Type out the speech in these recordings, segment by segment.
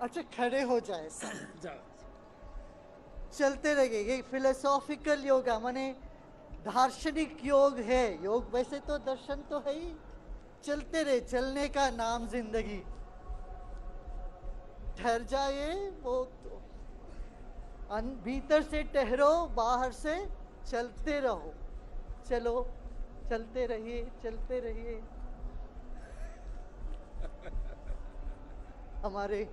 अच्छा खड़े हो जाए सब। जाओ। चलते रहिए। ये फिलोसॉफिकल योगा माने दार्शनिक योग है। योग वैसे तो दर्शन तो है ही। चलते रहे, चलने का नाम जिंदगी। ठहर जाइए वो तो भीतर से ठहरो, बाहर से चलते रहो। चलो, चलते रहिए, चलते रहिए। हमारे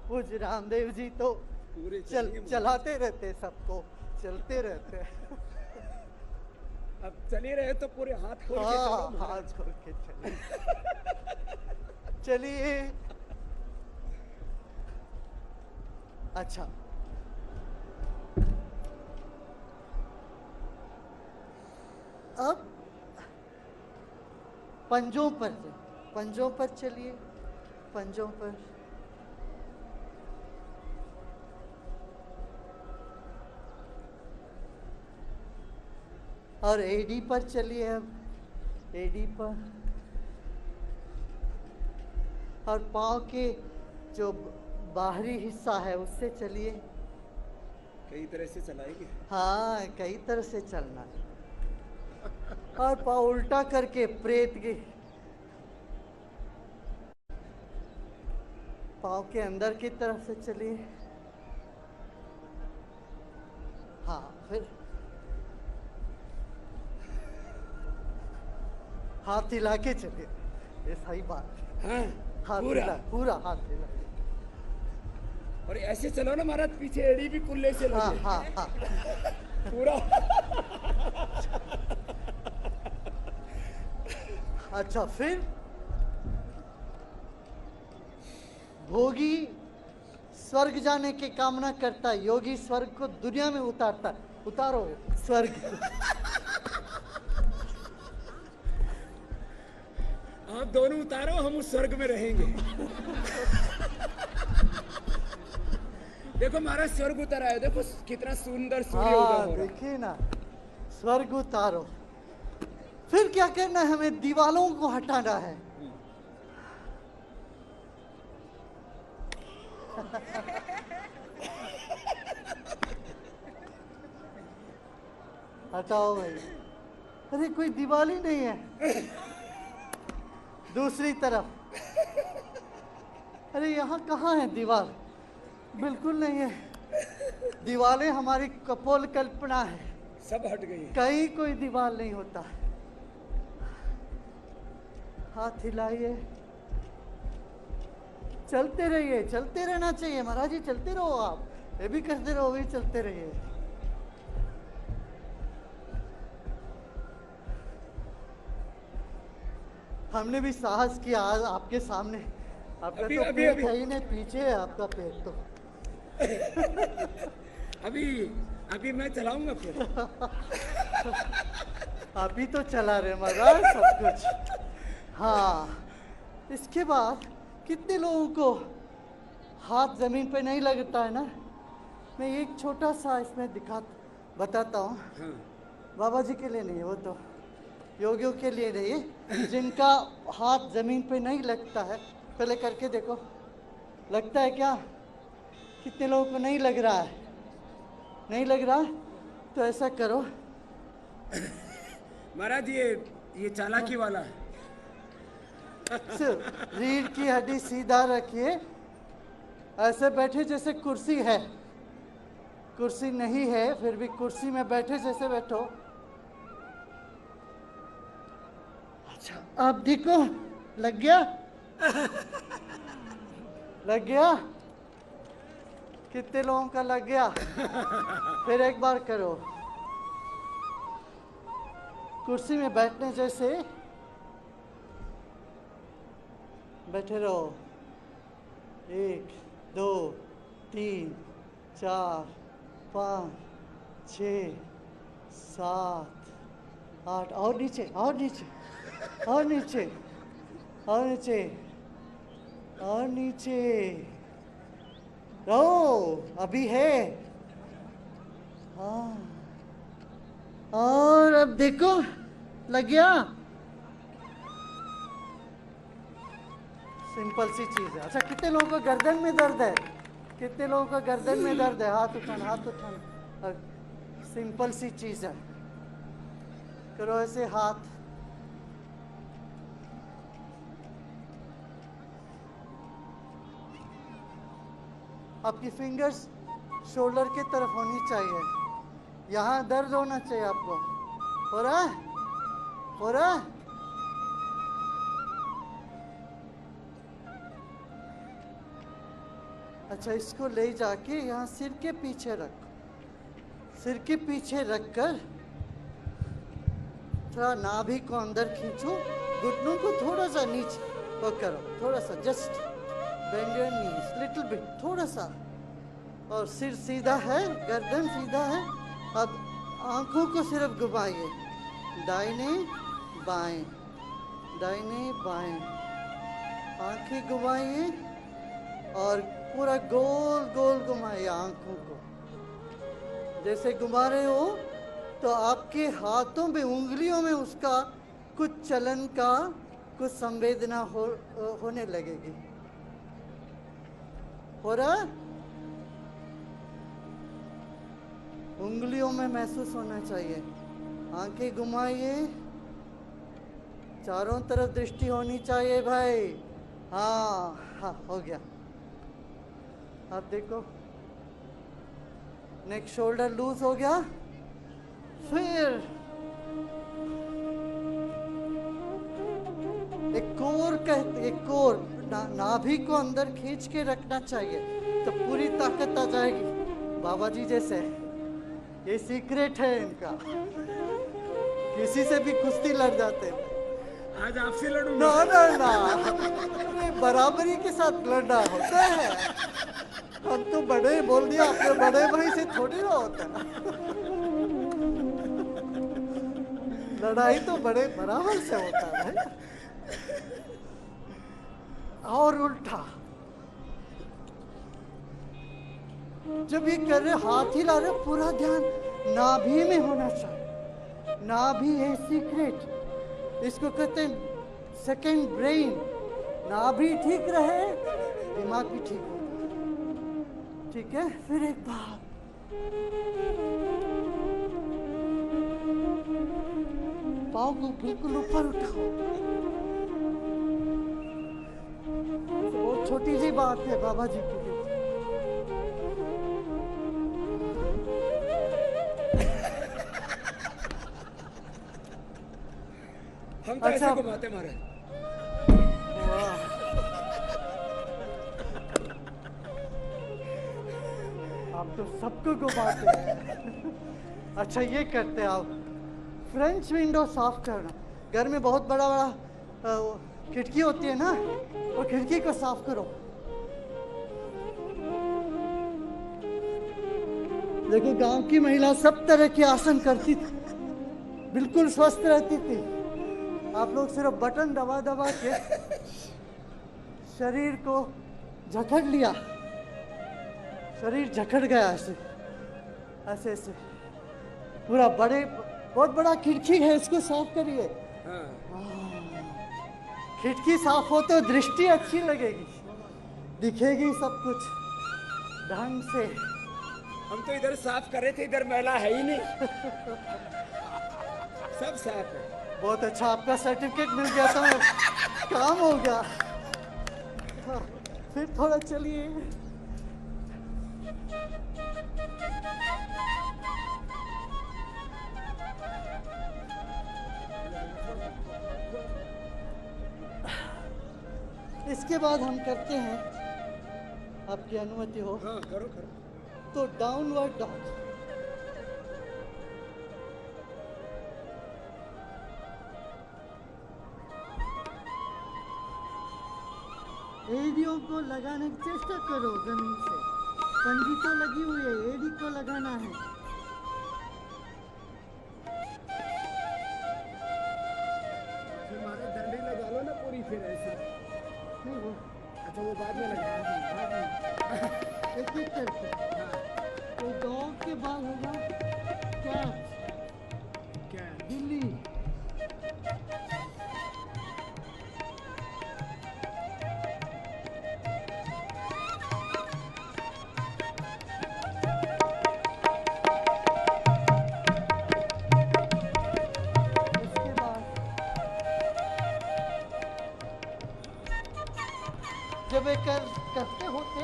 पूज्य रामदेव जी तो पूरे चलेंगे महाराज। चलाते रहते सबको, चलते रहते। अब चले रहे तो पूरे हाथ खोल के चलो हाँ, महाराज। हाथ खोल के चलिए। चलिए। अच्छा, अब पंजों पर, पंजों पर चलिए, पंजों पर। और एडी पर चलिए अब, एडी पर। और पाँव के जो बाहरी हिस्सा है उससे चलिए। कई तरह से चलाएंगे। हाँ, कई तरह से चलना है। और पाँव उल्टा करके प्रेत के पाँव के अंदर की तरफ से चलिए। हाँ, फिर हाथ हिला के चलिए। ये सही बात है। हाँ, हाथ पूरा। हिला, पूरा हाथ हिला। और ऐसे चलो ना महाराज, पीछे एड़ी भी कुल्ले से हाँ लगे। हाँ हाँ। पूरा। अच्छा, फिर भोगी स्वर्ग जाने की कामना करता है, योगी स्वर्ग को दुनिया में उतारता है। उतारो स्वर्ग। आप दोनों उतारो, हम उस स्वर्ग में रहेंगे। देखो महाराज, स्वर्ग उतर आया। देखो कितना सुंदर सूर्य उदय हाँ, हो रहा है। देखिए ना, स्वर्ग उतारो। फिर क्या करना है? हमें दीवालों को हटाना है। हटाओ भाई। अरे कोई दीवार ही नहीं है। दूसरी तरफ। अरे यहाँ कहाँ है दीवार? बिल्कुल नहीं है। दीवारें हमारी कपोल कल्पना है, सब हट गई है। कहीं कोई दीवार नहीं होता। हाथ हिलाइए, चलते रहिए। चलते रहना चाहिए महाराज जी, चलते रहो। आप ये भी करते रहो, भी चलते रहिए। हमने भी साहस किया आज आपके सामने। आपका अभी- तो अभी- पेट अभी। है ही नहीं, पीछे है आपका पेट तो। अभी अभी मैं चलाऊंगा फिर। अभी तो चला रहे महाराज सब कुछ। हाँ, इसके बाद कितने लोगों को हाथ जमीन पे नहीं लगता है ना? मैं एक छोटा सा इसमें बताता हूँ। हाँ। बाबा जी के लिए नहीं है, वो तो योगियों के लिए नहीं है। जिनका हाथ जमीन पे नहीं लगता है, पहले करके देखो, लगता है क्या? कितने लोगों को नहीं लग रहा है? नहीं लग रहा? तो ऐसा करो। महाराज, ये चालाकी वाला है। रीढ़ की हड्डी सीधा रखिए, ऐसे बैठे जैसे कुर्सी है। कुर्सी नहीं है, फिर भी कुर्सी में बैठे जैसे बैठो। अच्छा, आप देखो, लग गया? लग गया? कितने लोगों का लग गया? फिर एक बार करो, कुर्सी में बैठने जैसे बैठे रहो। 1 2 3 4 5 6 7 8। और नीचे, और नीचे, और नीचे, और नीचे, और नीचे। रहो, अभी है। हाँ, और अब देखो, लग गया? सिंपल सी चीज है। अच्छा, कितने लोगों को गर्दन में दर्द है? कितने लोगों को गर्दन में दर्द है? हाथ उठाना, हाथ उठाना। सिंपल सी चीज है, करो ऐसे हाथ। आपकी फिंगर्स शोल्डर की तरफ होनी चाहिए, यहाँ दर्द होना चाहिए आपको। हो रहा है? हो रहा है? अच्छा, इसको ले जाके यहाँ सिर के पीछे रखो। सिर के पीछे रखकर थोड़ा नाभि को अंदर खींचो, घुटनों को थोड़ा सा नीचे वो करो, थोड़ा सा, just bend your knees little bit, थोड़ा सा। और सिर सीधा है, गर्दन सीधा है। अब आंखों को सिर्फ घुमाइए, दाहिने बाएं, दाहिने बाएं। आंखें घुमाइए और पूरा गोल गोल घुमाइए आंखों को। जैसे घुमा रहे हो तो आपके हाथों में, उंगलियों में उसका कुछ चलन का कुछ संवेदना होने लगेगी। हो रहा? उंगलियों में महसूस होना चाहिए। आंखें घुमाइए, चारों तरफ दृष्टि होनी चाहिए भाई। हाँ हाँ, हो गया। आप देखो, नेक शोल्डर लूज हो गया। फिर एक कोर कहते, एक कोर नाभि को अंदर खींच के रखना चाहिए तो पूरी ताकत आ जाएगी। बाबा जी जैसे, ये सीक्रेट है इनका। किसी से भी कुश्ती लड़ जाते हैं। आज आपसे लड़ूंगा। ना ना ना, बराबरी के साथ लड़ना होता है। हम तो बड़े, बोल दिया आपने, बड़े भाई से थोड़ी ना होता है। लड़ाई तो बड़े बराबर से होता है। और उल्टा, जब ये कर रहे, हाथ हिला रहे, पूरा ध्यान नाभि में होना चाहिए। नाभि है सीक्रेट, इसको कहते हैं सेकंड ब्रेन। नाभि ठीक रहे, दिमाग भी ठीक हो। ठीक है? फिर एक बार पाँव को बिल्कुल ऊपर उठाओ। बहुत छोटी सी बात है बाबा जी के लिए। हम तो अच्छा, ऐसे घुमाते मारे। आप तो सबको घुमाते हैं। अच्छा, ये करते हैं आप, फ्रेंच विंडो साफ करना। घर में बहुत बड़ा बड़ा खिड़की होती है ना, वो खिड़की को साफ करो। देखो, गांव की महिला सब तरह के आसन करती थी, बिल्कुल स्वस्थ रहती थी। आप लोग सिर्फ बटन दबा दबा के शरीर को जकड़ लिया, शरीर जकड़ गया ऐसे ऐसे ऐसे। पूरा बड़े, बहुत बड़ा खिड़की है, इसको साफ करिए। हाँ। खिड़की साफ हो तो दृष्टि अच्छी लगेगी, दिखेगी सब कुछ ढंग से। हम तो इधर साफ कर रहे थे, इधर मैला है ही नहीं। सब साफ है। बहुत अच्छा, आपका सर्टिफिकेट मिल गया तो काम हो गया। हाँ, फिर थोड़ा चलिए। इसके बाद हम करते हैं, आपकी अनुमति हो हाँ, करो करो। तो डाउनवर्ड डॉग। एड़ियों को लगाने की चेष्टा करो जमीन से। पंजी तो लगी हुई है, एड़ी को लगाना है। फिर मारे डंडी लगा लो ना पूरी, फिर ऐसे। नहीं वो, अच्छा, वो बाद में लगा। एक एक करके। तो डॉग के बाद होगा कैट, क्या? बिल्ली। जब ये करते होते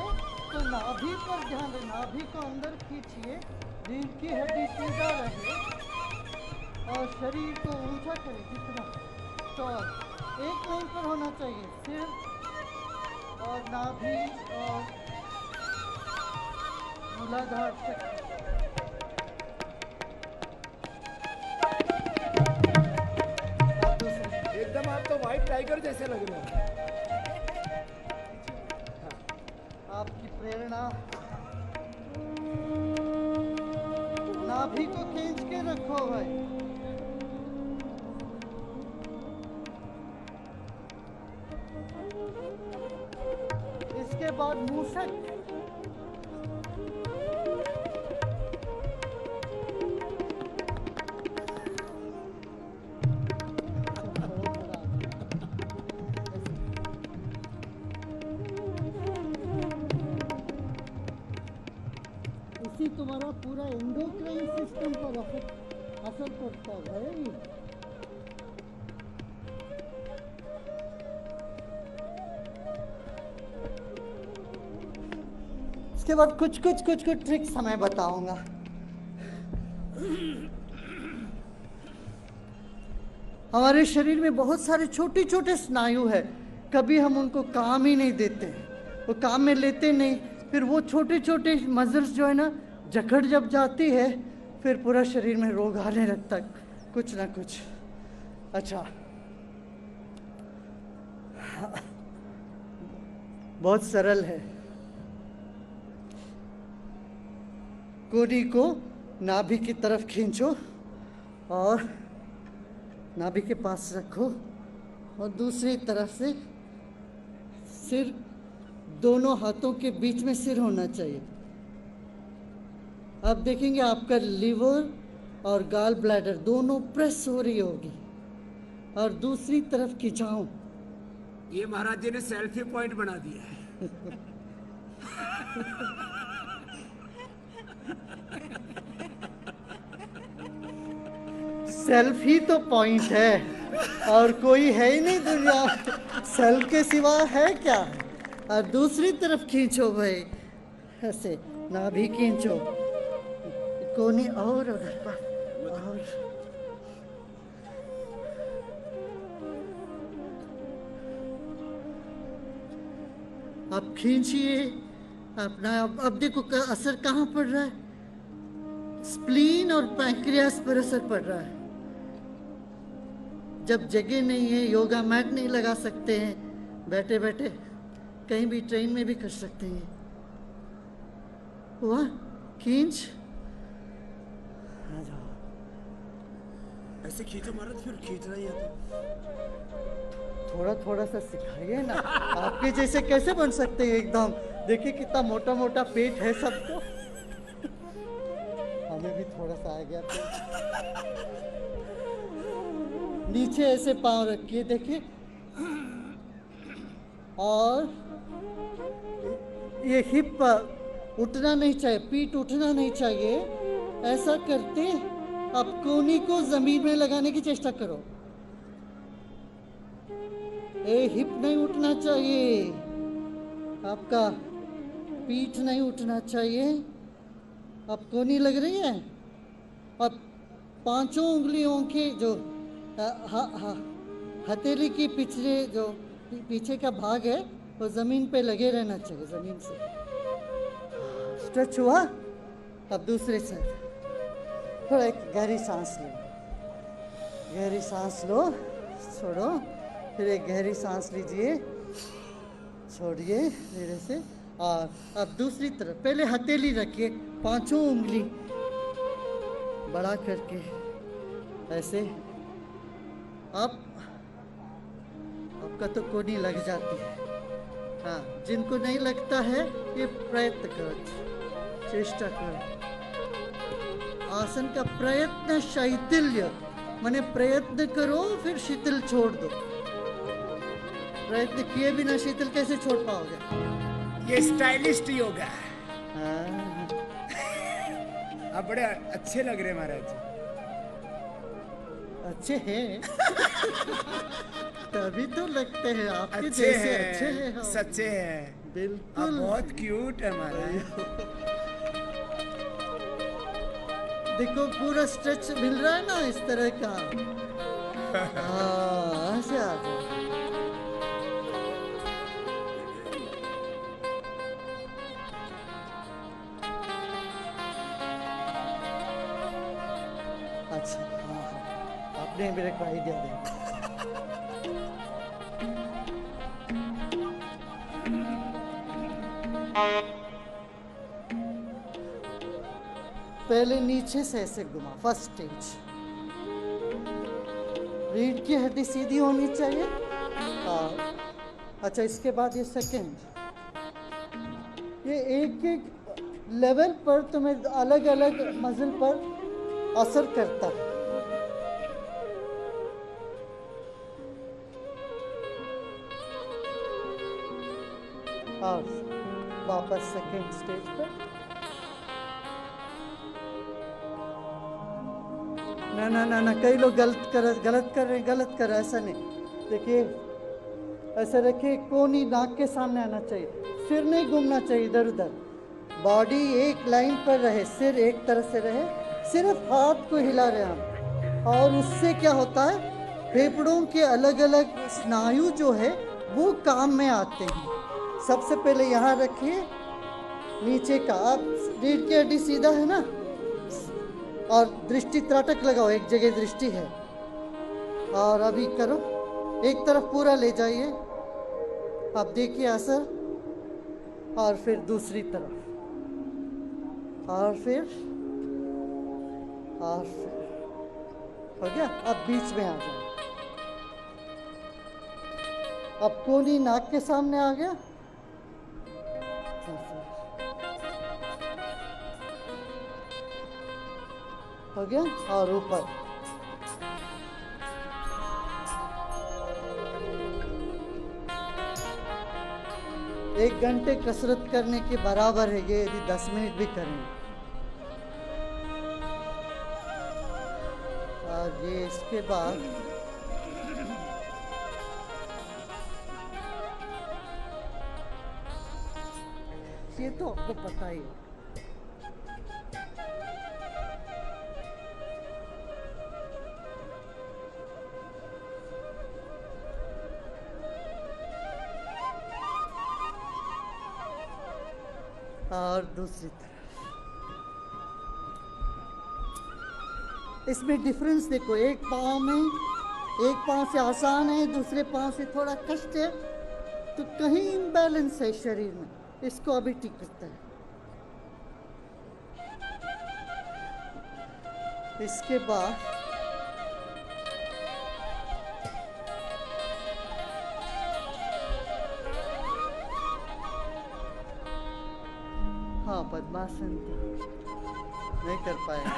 तो नाभि पर ध्यान दें, नाभि को अंदर खींचिए, रीढ़ की हड्डी सीधा रहे और शरीर को ऊंचा करें जितना तो एक लाइन पर होना चाहिए, सिर और नाभि और मूलाधार तक। एकदम आप तो व्हाइट टाइगर जैसे लग रहे हो। आपकी प्रेरणा नाभि को खींच के रखो भाई। इसके बाद मूषक, इसी तुम्हारा पूरा एंडोक्राइन सिस्टम पर असर पड़ता है भाई। इसके बाद कुछ ट्रिक्स मैं बताऊंगा। हमारे शरीर में बहुत सारे छोटे छोटे स्नायु है, कभी हम उनको काम ही नहीं देते, वो काम में लेते नहीं, फिर वो छोटे छोटे मसल्स जो है ना जकड़ जब जाती है फिर पूरा शरीर में रोग आने लगता है कुछ ना कुछ। अच्छा, बहुत सरल है। कोहनी को नाभि की तरफ खींचो और नाभि के पास रखो और दूसरी तरफ से सिर, दोनों हाथों के बीच में सिर होना चाहिए। आप देखेंगे आपका लिवर और गाल ब्लैडर दोनों प्रेस हो रही होगी। और दूसरी तरफ खिंचाओ। ये महाराज जी ने सेल्फी पॉइंट बना दिया है। सेल्फ ही तो पॉइंट है और कोई है ही नहीं दुनिया, सेल्फ के सिवा है क्या। और दूसरी तरफ खींचो भाई, ऐसे नाभि खींचो, कोहनी और उधर पर और अब खींचिए अपना। अब देखो असर कहाँ पड़ रहा है, स्प्लीन और पैंक्रियास पर असर पड़ रहा है। जब जगह नहीं है, योगा मैट नहीं लगा सकते हैं, बैठे बैठे कहीं भी ट्रेन में भी कर सकते हैं। हुआ, खींच, आ जाओ। ऐसे खींचो महाराज, फिर खींचना ही है थोड़ा थोड़ा सा सिखाइए ना, आपके जैसे कैसे बन सकते हैं एकदम। देखिए कितना मोटा मोटा पेट है सबको, हमें भी थोड़ा सा आ गया पेट। नीचे ऐसे पांव रखिए, देखिए, और ये हिप उठना नहीं चाहिए, पीठ उठना नहीं चाहिए। ऐसा करते अब कोहनी को जमीन में लगाने की चेष्टा करो। ए हिप नहीं उठना चाहिए, आपका पीठ नहीं उठना चाहिए। अब कोहनी लग रही है और पांचों उंगलियों के जो हथेली की पिछले जो पीछे का भाग है वो जमीन पे लगे रहना चाहिए, जमीन से। स्ट्रेच हुआ। अब दूसरे साइड थोड़ा एक गहरी सांस लो, गहरी सांस लो, छोड़ो, फिर एक गहरी सांस लीजिए, छोड़िए धीरे से। और अब दूसरी तरफ पहले हथेली रखिए, पांचों उंगली बड़ा करके ऐसे। अब आपका तो कोहनी लग जाती है। हाँ, जिनको नहीं लगता है ये प्रयत्न करो, चेष्टा करो। आसन का प्रयत्न शैथिल्य, माने प्रयत्न करो फिर शिथिल छोड़ दो। प्रयत्न किए बिना शिथिल कैसे छोड़ पाओगे। ये स्टाइलिस्ट योगा। हाँ। आप बड़े अच्छे लग रहे हैं महाराज। अच्छे हैं। तभी तो लगते हैं आपके अच्छे जैसे हैं, अच्छे हैं हम। सच्चे हैं। आप बिल्कुल। बहुत क्यूट है महाराज। देखो पूरा स्ट्रेच मिल रहा है ना इस तरह का। हाँ ऐसे आ जाओ। अच्छा हाँ हाँ, आपने मेरे को आइडिया दिया। पहले नीचे से ऐसे घुमा, फर्स्ट स्टेज। रीढ़ की हड्डी सीधी होनी चाहिए। हाँ अच्छा, इसके बाद ये सेकंड, ये एक एक लेवल पर तुम्हें अलग अलग मसल पर असर करता है। और वापस सेकंड स्टेज पर। ना ना ना ना, कई लोग गलत कर रहे हैं, ऐसा नहीं। देखिए ऐसे रखिए, कोनी नाक के सामने आना चाहिए, सिर नहीं घूमना चाहिए इधर उधर, बॉडी एक लाइन पर रहे, सिर एक तरह से रहे, सिर्फ हाथ को हिला रहे हम। और उससे क्या होता है, फेफड़ों के अलग अलग स्नायु जो है वो काम में आते हैं। सबसे पहले यहाँ रखिए, नीचे का, आप रीढ़ की हड्डी सीधा है ना, और दृष्टि त्राटक लगाओ, एक जगह दृष्टि है। और अभी करो, एक तरफ पूरा ले जाइए, अब देखिए असर, और फिर दूसरी तरफ, और फिर हो गया। अब बीच में आ जाओ, अब कोनी नाक के सामने आ गया, हो गया, और ऊपर। एक घंटे कसरत करने के बराबर है ये, यदि 10 मिनट भी करें। और ये इसके बाद ये तो आपको पता ही है। और दूसरी तरफ, इसमें डिफरेंस देखो, एक पाँव से आसान है, दूसरे पाँव से थोड़ा कष्ट है, तो कहीं इम्बैलेंस है शरीर में, इसको अभी ठीक करता है। इसके बाद हाँ, पद्मासन नहीं कर पाएंगे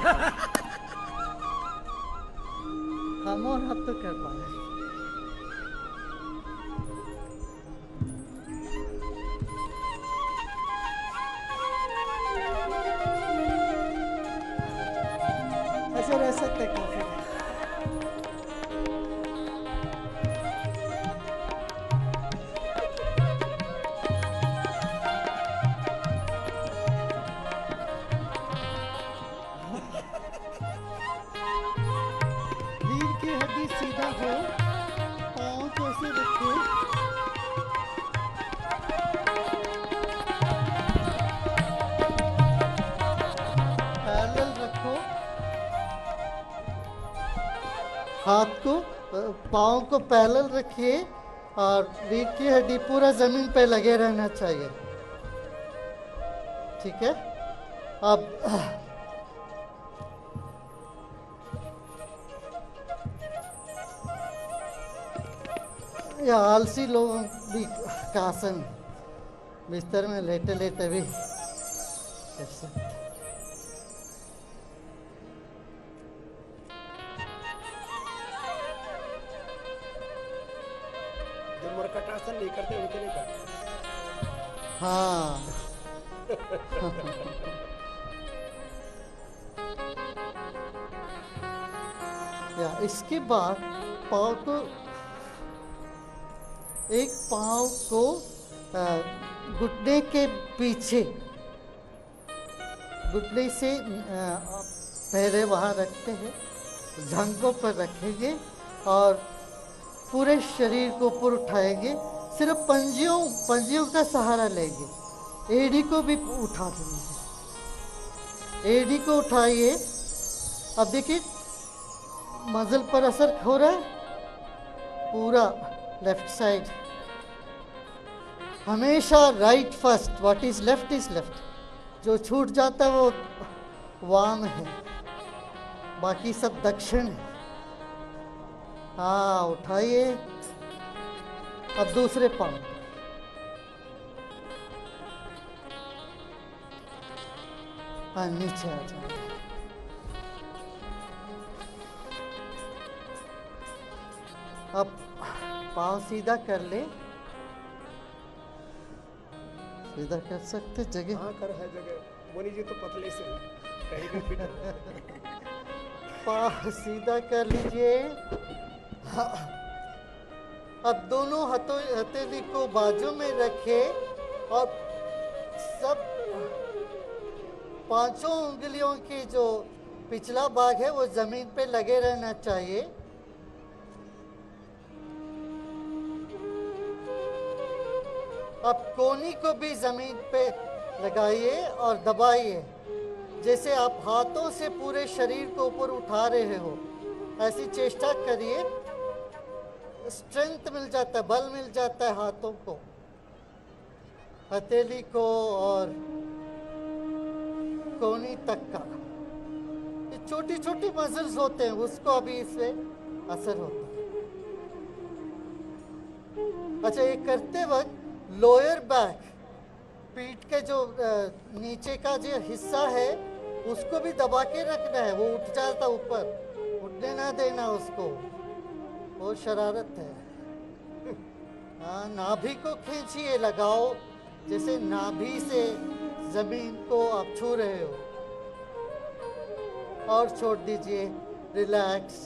हम, और अब तो कर पाएंगे। ऐसे रह सकते काफी। रीढ़ की हड्डी सीधा हो, पाँव को ऐसे रखो, पैरेलल रखो, हाथ को, पाँव को पैरेलल रखिए, और रीढ़ की हड्डी पूरा जमीन पे लगे रहना चाहिए, ठीक है। अब या आलसी लोग भी का आसन, बिस्तर में लेटे लेटे भी कर सकते। जो मरकटासन नहीं करते उनके लिए करते। हाँ या इसके बाद पाँव को एक पाँव को घुटने के पीछे, घुटने से पैरे वहाँ रखते हैं, जांघों पर रखेंगे और पूरे शरीर को ऊपर उठाएंगे। सिर्फ पंजियों का सहारा लेंगे, एड़ी को भी उठा देंगे। एड़ी को उठाइए। अब देखिए मसल पर असर हो रहा है, पूरा लेफ्ट साइड। हमेशा right first, what is left is left. जो छूट जाता है वो वाम है, बाकी सब दक्षिण है। हाँ, उठाइए। अब दूसरे पाँव, हाँ नीचे आ जाए। अब पाँव सीधा कर ले, सीधा कर सकते जगह। हाँ कर है जगह। मोनी जी तो पतले से कहीं भी फिट। पाँव सीधा कर लीजिए। हाँ। अब दोनों हथेली को बाजू में रखे और सब पांचों उंगलियों की जो पिछला भाग है वो जमीन पे लगे रहना चाहिए। अब कोहनी को भी जमीन पे लगाइए और दबाइए, जैसे आप हाथों से पूरे शरीर को ऊपर उठा रहे हो। ऐसी चेष्टा करिए, स्ट्रेंथ मिल जाता है, बल मिल जाता है हाथों को, हथेली को और कोहनी तक का। ये छोटी छोटी मसल्स होते हैं, उसको अभी इससे असर होता है। अच्छा, ये करते वक्त लोअर बैक, पीठ के जो नीचे का जो हिस्सा है उसको भी दबा के रखना है। वो उठ जाता ऊपर, उठने ना देना उसको, वो शरारत है। हाँ, नाभि को खींचिए, लगाओ जैसे नाभि से जमीन को आप छू रहे हो, और छोड़ दीजिए, रिलैक्स।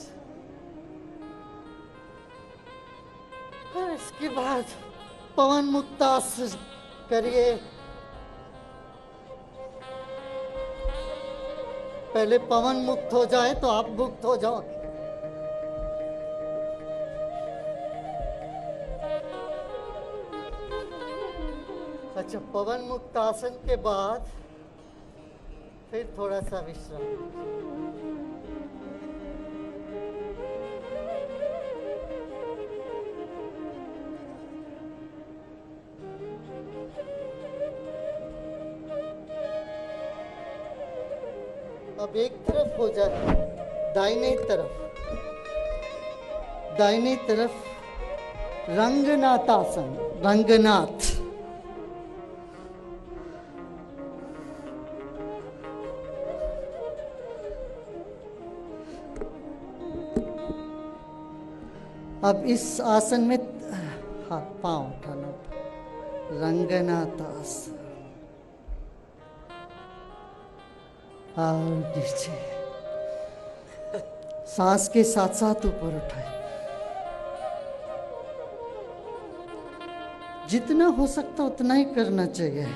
और इसके बाद पवन मुक्तासन करिए। पहले पवन मुक्त हो जाए तो आप मुक्त हो जाओ। अच्छा, पवन मुक्त आसन के बाद फिर थोड़ा सा विश्राम। अब एक तरफ हो जाए, दाहिने तरफ रंगनाथ आसन, रंगनाथ। अब इस आसन में हाथ पांव उठाना, रंगनाथ आसन, और नीचे सांस के साथ साथ ऊपर उठाए। जितना हो सकता उतना ही करना चाहिए,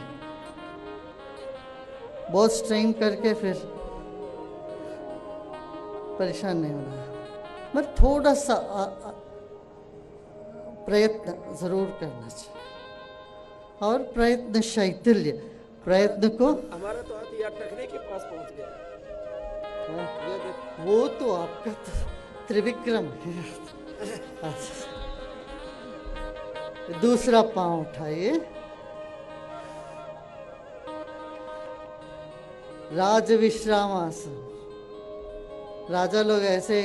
बहुत स्ट्रेन करके फिर परेशान नहीं होना, बस थोड़ा सा प्रयत्न जरूर करना चाहिए। और प्रयत्न शैथिल्य, प्रयत्न को हमारा तो हाथ यार टखने के पास पहुंच गया। वो तो आपका त्रिविक्रम है। दूसरा पांव उठाइए, राज विश्राम आसन। राजा लोग ऐसे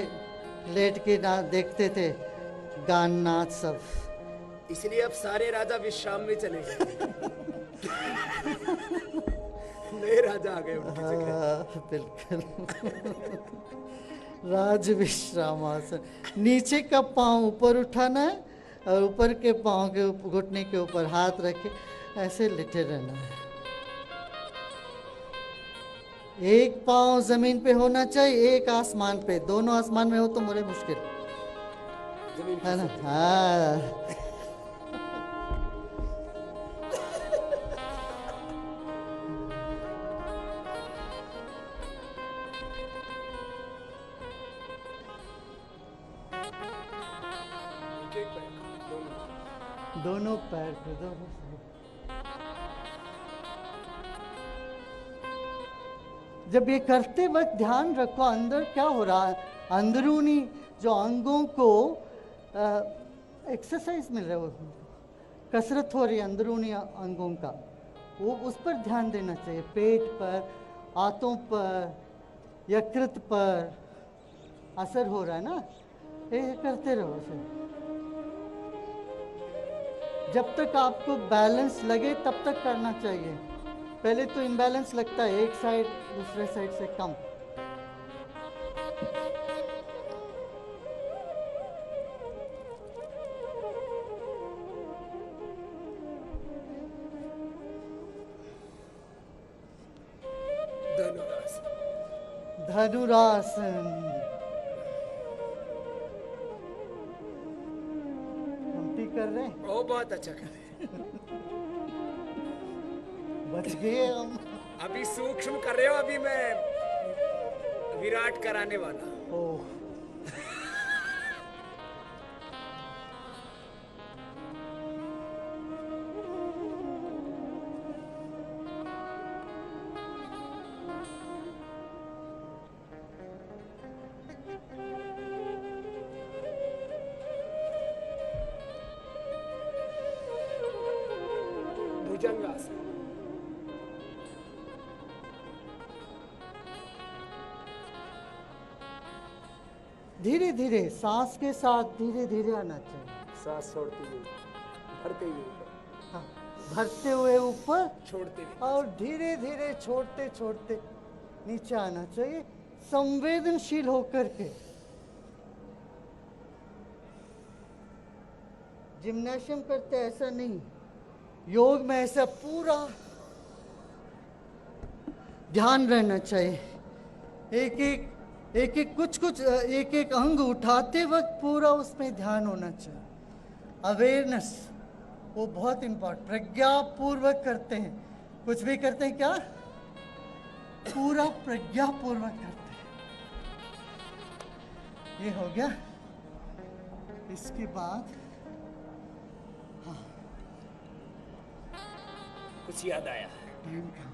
लेट के ना देखते थे, गान नाच सब, इसलिए अब सारे राजा विश्राम में चले गए। नए राजा आ गए उनकी जगह। बिल्कुल। राज विश्राम आसन। नीचे का पांव ऊपर उठाना है और ऊपर के पांव के घुटने के ऊपर हाथ रखे ऐसे लेटे रहना है। एक पांव जमीन पे होना चाहिए, एक आसमान पे। दोनों आसमान में हो तो मुझे मुश्किल है ना। हाँ, दोनों पैर को दो। जब ये करते वक्त ध्यान रखो अंदर क्या हो रहा है, अंदरूनी जो अंगों को एक्सरसाइज मिल रहा है, कसरत हो रही है अंदरूनी अंगों का, वो उस पर ध्यान देना चाहिए। पेट पर, हाथों पर, यकृत पर असर हो रहा है ना, ये करते रहो उसे। जब तक आपको बैलेंस लगे तब तक करना चाहिए। पहले तो इम्बैलेंस लगता है, एक साइड दूसरे साइड से कम। धनुरासन। धनुरासन। उल्टी कर रहे हैं? ओ बहुत अच्छा कर रहे हैं। बच गए हम। अभी सूक्ष्म कर रहे हो, अभी मैं विराट कराने वाला। ओह, भुजंगासन। धीरे धीरे सांस के साथ धीरे धीरे आना चाहिए। सांस छोड़ते हुए, भरते हुए, हाँ, भरते हुए ऊपर छोड़ते हुए। और धीरे धीरे छोड़ते छोड़ते नीचे आना चाहिए, संवेदनशील होकर के। जिम्नाशियम करते ऐसा नहीं, योग में ऐसा पूरा ध्यान रहना चाहिए। एक एक कुछ एक एक अंग उठाते वक्त पूरा उसमें ध्यान होना चाहिए। अवेयरनेस वो बहुत इम्पोर्टेंट। प्रज्ञा पूर्वक करते हैं, कुछ भी करते हैं क्या, पूरा प्रज्ञा पूर्वक करते हैं। ये हो गया। इसके बाद कुछ याद आया? टाइम का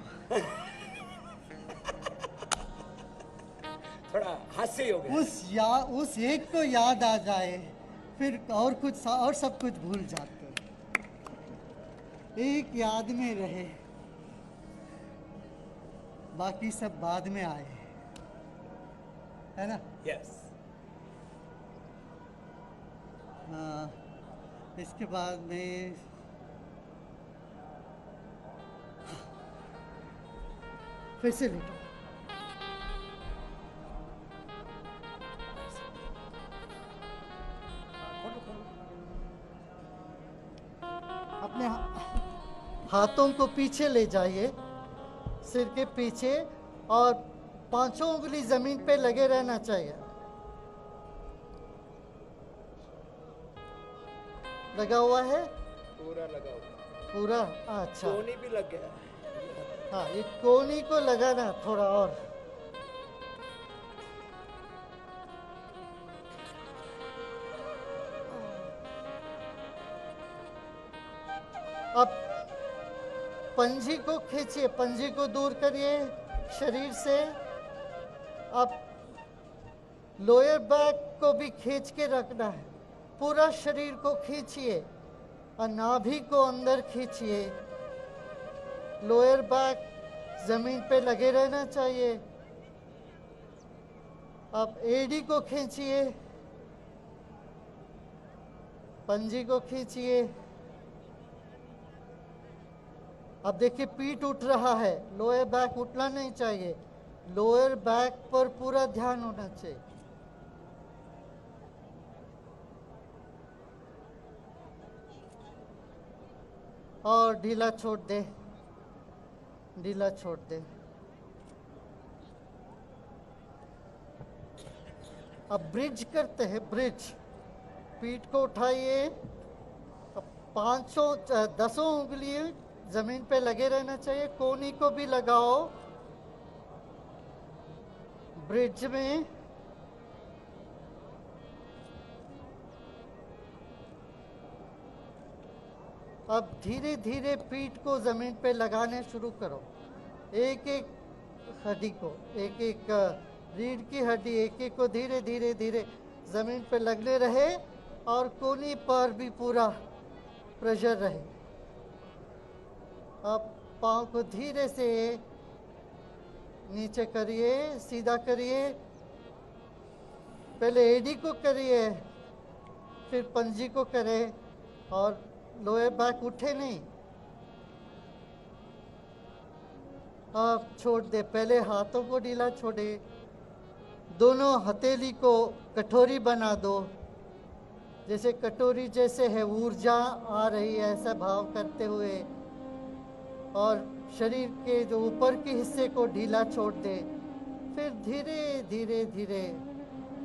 थोड़ा हास्य हो गया। उस एक को याद आ जाए, फिर और कुछ और सब कुछ भूल जाते हैं। एक याद में रहे, बाकी सब बाद में आए, है ना? यस। हाँ, इसके बाद में फिर से लेटो। अपने हाथों को पीछे ले जाइए, सिर के पीछे, और पांचों उंगली जमीन पे लगे रहना चाहिए। लगा हुआ है? पूरा लगा हुआ। पूरा? अच्छा, कोनी भी लग गया। हाँ, ये कोनी को लगाना थोड़ा और। अब पंजी को खींचिए, पंजी को दूर करिए शरीर से। अब लोअर बैक को भी खींच के रखना है, पूरा शरीर को खींचिए और नाभि को अंदर खींचिए। लोअर बैक जमीन पे लगे रहना चाहिए। अब एडी को खींचिए, पंजी को खींचिए। अब देखिए पीठ उठ रहा है, लोअर बैक उठना नहीं चाहिए। लोअर बैक पर पूरा ध्यान होना चाहिए। और ढीला छोड़ दे, ढीला छोड़ दे। अब ब्रिज करते हैं, ब्रिज। पीठ को उठाइए, अब पांचों 10 उंगली जमीन पे लगे रहना चाहिए। कोनी को भी लगाओ ब्रिज में। अब धीरे धीरे पीठ को जमीन पे लगाने शुरू करो। एक एक हड्डी को, एक एक रीढ़ की हड्डी, एक एक को धीरे धीरे धीरे जमीन पे लगने रहे और कोहनी पर भी पूरा प्रेशर रहे। अब पाँव को धीरे से नीचे करिए, सीधा करिए। पहले एडी को करिए, फिर पंजी को करें और लोअर बैक उठे नहीं। अब छोड़ दे, पहले हाथों को ढीला छोड़े, दोनों हथेली को कटोरी बना दो, जैसे कटोरी जैसे है, ऊर्जा आ रही है ऐसा भाव करते हुए। और शरीर के जो ऊपर के हिस्से को ढीला छोड़ दे। फिर धीरे धीरे धीरे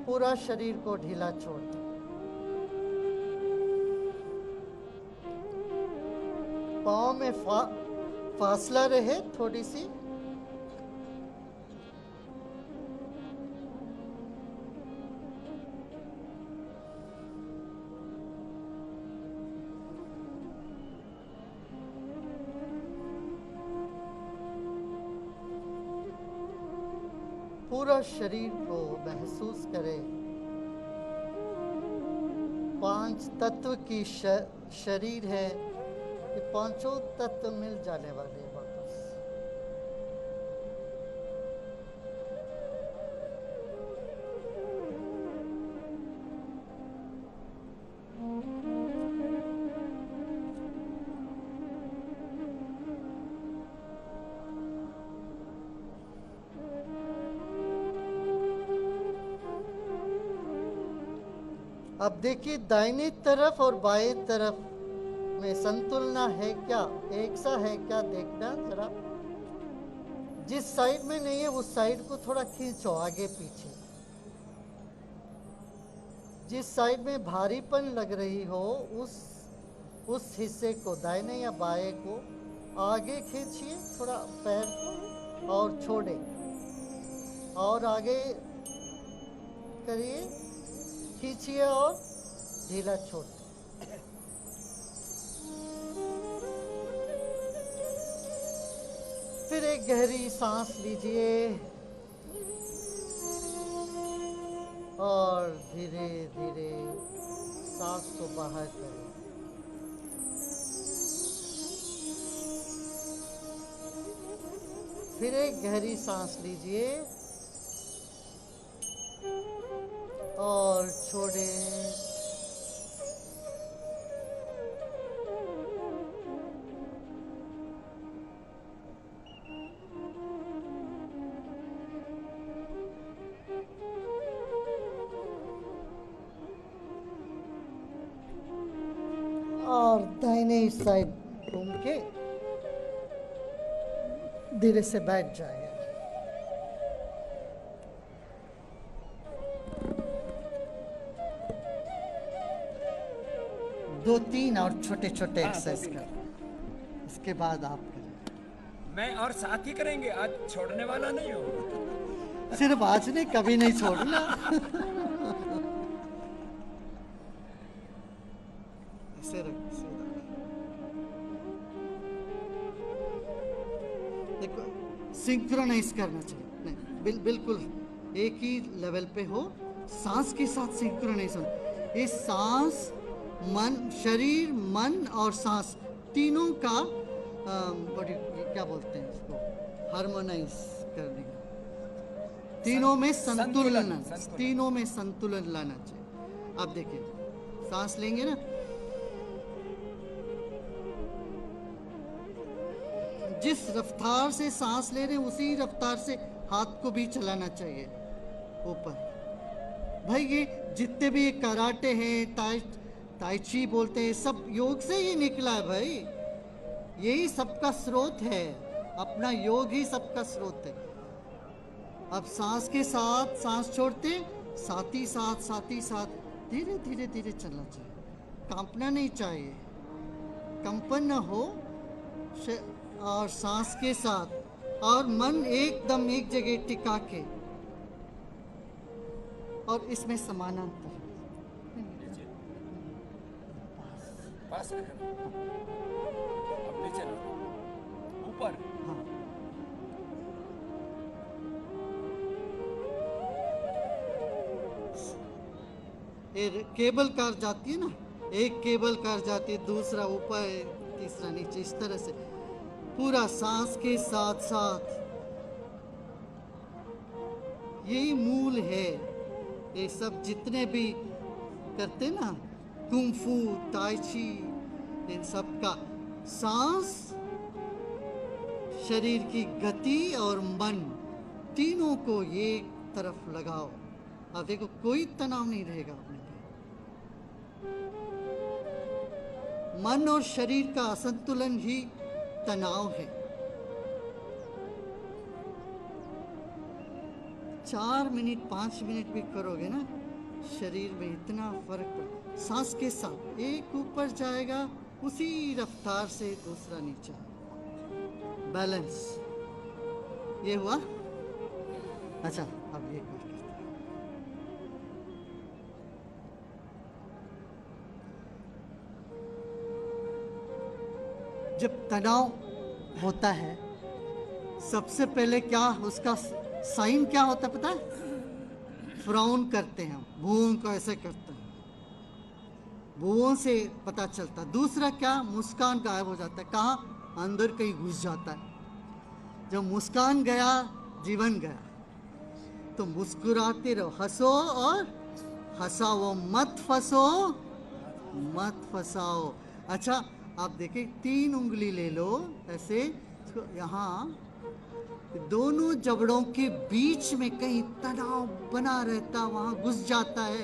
पूरा शरीर को ढीला छोड़ दे। पाँव में फासला रहे थोड़ी सी। पूरा शरीर को महसूस करें। 5 तत्व की शरीर है, ये पांचों तत्व मिल जाने वाले हैं वापस। अब देखिए दाहिनी तरफ और बाएं तरफ में संतुलना है क्या, एक सा है क्या, देखना जरा। जिस साइड में नहीं है उस साइड को थोड़ा खींचो आगे पीछे। जिस साइड में भारीपन लग रही हो उस हिस्से को, दाहिने या बाएं को आगे खींचिए थोड़ा पैर को और छोड़े और आगे करिए, खींचिए और ढीला छोड़। फिर एक गहरी सांस लीजिए और धीरे धीरे सांस को बाहर करें। फिर एक गहरी सांस लीजिए और छोड़ें। और दाहिने साइड घूम के धीरे से बैठ जाएगा। 2-3 और छोटे छोटे एक्सरसाइज कर, इसके बाद आप करें। मैं और साथ ही करेंगे, आज छोड़ने वाला नहीं हूँ। सिर्फ आज नहीं, कभी नहीं छोड़ना। ऐसे रख, देखो सिंक्रोनाइज करना चाहिए, नहीं बिल्कुल एक ही लेवल पे हो, सांस के साथ सिंक्रोनाइज हो। ये सांस, मन, शरीर, मन और सांस तीनों का क्या बोलते हैं इसको, हार्मोनाइज करने का, तीनों में संतुलन, तीनों में संतुलन लाना चाहिए। आप देखिए सांस लेंगे ना, जिस रफ्तार से सांस ले रहे हैं उसी रफ्तार से हाथ को भी चलाना चाहिए ऊपर। भाई ये जितने भी कराटे हैं, ताई ची बोलते हैं, सब योग से ही निकला है भाई। यही सबका स्रोत है, अपना योग ही सबका स्रोत है। अब सांस के साथ सांस छोड़ते, साथ ही साथ धीरे धीरे धीरे चलना चाहिए। कांपना नहीं चाहिए, कंपन न हो, और सांस के साथ और मन एकदम एक जगह टिका के, और इसमें समानांतर पास ये केबल कार जाती है ना, एक केबल कार जाती है, दूसरा ऊपर, तीसरा नीचे, इस तरह से पूरा सांस के साथ साथ। यही मूल है। ये सब जितने भी करते ना, कुंफू, ताई ची, इन सब का सांस, शरीर की गति और मन, तीनों को एक तरफ लगाओ। अब देखो कोई तनाव नहीं रहेगा अपने पे। मन और शरीर का असंतुलन ही तनाव है। 4 मिनट 5 मिनट भी करोगे ना, शरीर में इतना फर्क पड़ेगा। सांस के साथ एक ऊपर जाएगा, उसी रफ्तार से दूसरा नीचे। बैलेंस ये हुआ। अच्छा, अब ये करते हैं। जब तनाव होता है, सबसे पहले क्या उसका साइन क्या होता है पता है? फ्राउन करते हैं, भुवों को ऐसे करते हैं, भुवों से पता चलता। दूसरा क्या, मुस्कान गायब हो जाता है। कहाँ? अंदर कहीं घुस जाता है। जब मुस्कान गया, जीवन गया। तो मुस्कुराते रहो, हंसो और हंसाओ, मत फंसो, मत फंसाओ। अच्छा, आप देखिए 3 उंगली ले लो ऐसे, यहाँ दोनों जबड़ों के बीच में कहीं तनाव बना रहता, वहां घुस जाता है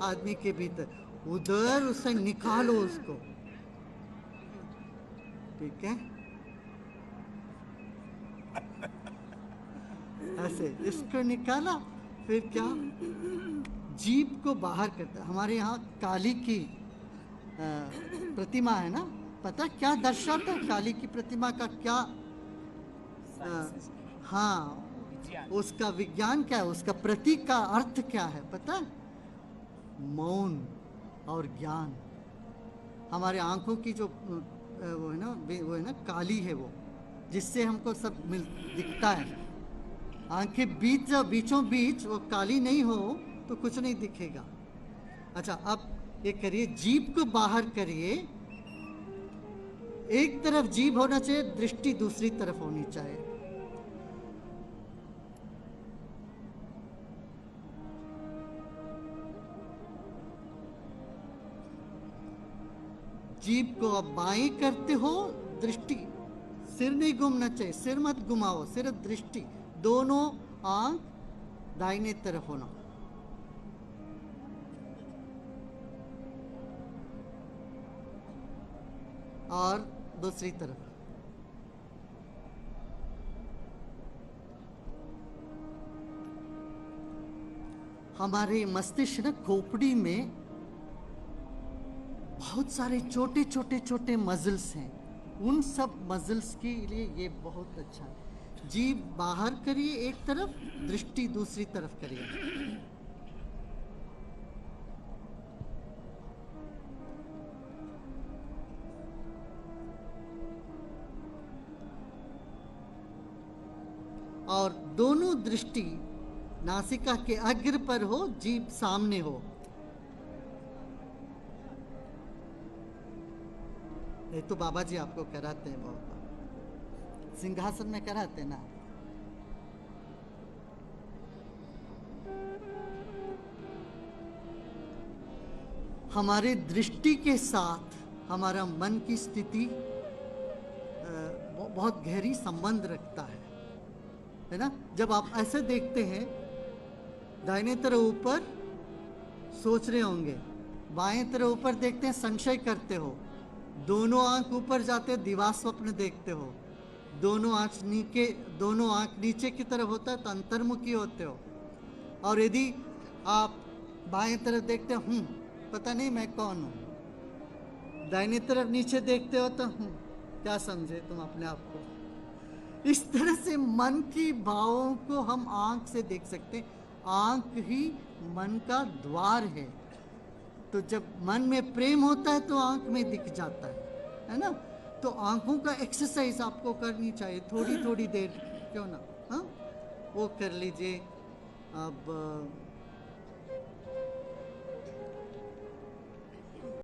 आदमी के भीतर, उधर उसे निकालो उसको। ठीक है, ऐसे इसको निकाला। फिर क्या, जीभ को बाहर करता। हमारे यहाँ काली की प्रतिमा है ना, पता क्या दर्शाता है काली की प्रतिमा का? क्या हाँ, उसका विज्ञान क्या है, उसका प्रतीक का अर्थ क्या है पता है? मौन और ज्ञान। हमारे आंखों की जो वो है ना काली है, वो जिससे हमको सब दिखता है। आंखें बीचों बीच वो काली नहीं हो तो कुछ नहीं दिखेगा। अच्छा, अब ये करिए, जीभ को बाहर करिए। एक तरफ जीभ होना चाहिए, दृष्टि दूसरी तरफ होनी चाहिए। जीभ को अब बाएं करते हो, दृष्टि, सिर नहीं घूमना चाहिए, सिर मत घुमाओ, सिर्फ दृष्टि, दोनों आंख दाहिने तरफ होना। और दूसरी तरफ। हमारे मस्तिष्क ना, खोपड़ी में बहुत सारे छोटे छोटे छोटे मसल्स हैं। उन सब मसल्स के लिए ये बहुत अच्छा है। जीभ बाहर करिए एक तरफ, दृष्टि दूसरी तरफ करिए। और दोनों दृष्टि नासिका के अग्र पर हो, जीभ सामने हो। ये तो बाबा जी आपको कराते हैं, बहुत सिंहासन में कराते ना। हमारे दृष्टि के साथ हमारा मन की स्थिति बहुत गहरी संबंध रखता है ना। जब आप ऐसे देखते हैं, दाहिने तरफ ऊपर सोच रहे होंगे, बाएं तरफ ऊपर देखते हैं संशय करते हो, दोनों आंख ऊपर जाते हो दिवा स्वप्न देखते हो, दोनों आंख नीचे की तरफ होता है तो अंतर्मुखी होते हो। और यदि आप बाएं तरफ देखते हो, पता नहीं मैं कौन हूँ, दाहिने तरफ नीचे देखते हो तो क्या समझे तुम अपने आप को। इस तरह से मन की भावों को हम आंख से देख सकते हैं। आंख ही मन का द्वार है। तो जब मन में प्रेम होता है तो आंख में दिख जाता है ना। तो आंखों का एक्सरसाइज आपको करनी चाहिए, थोड़ी थोड़ी देर क्यों ना, हाँ वो कर लीजिए। अब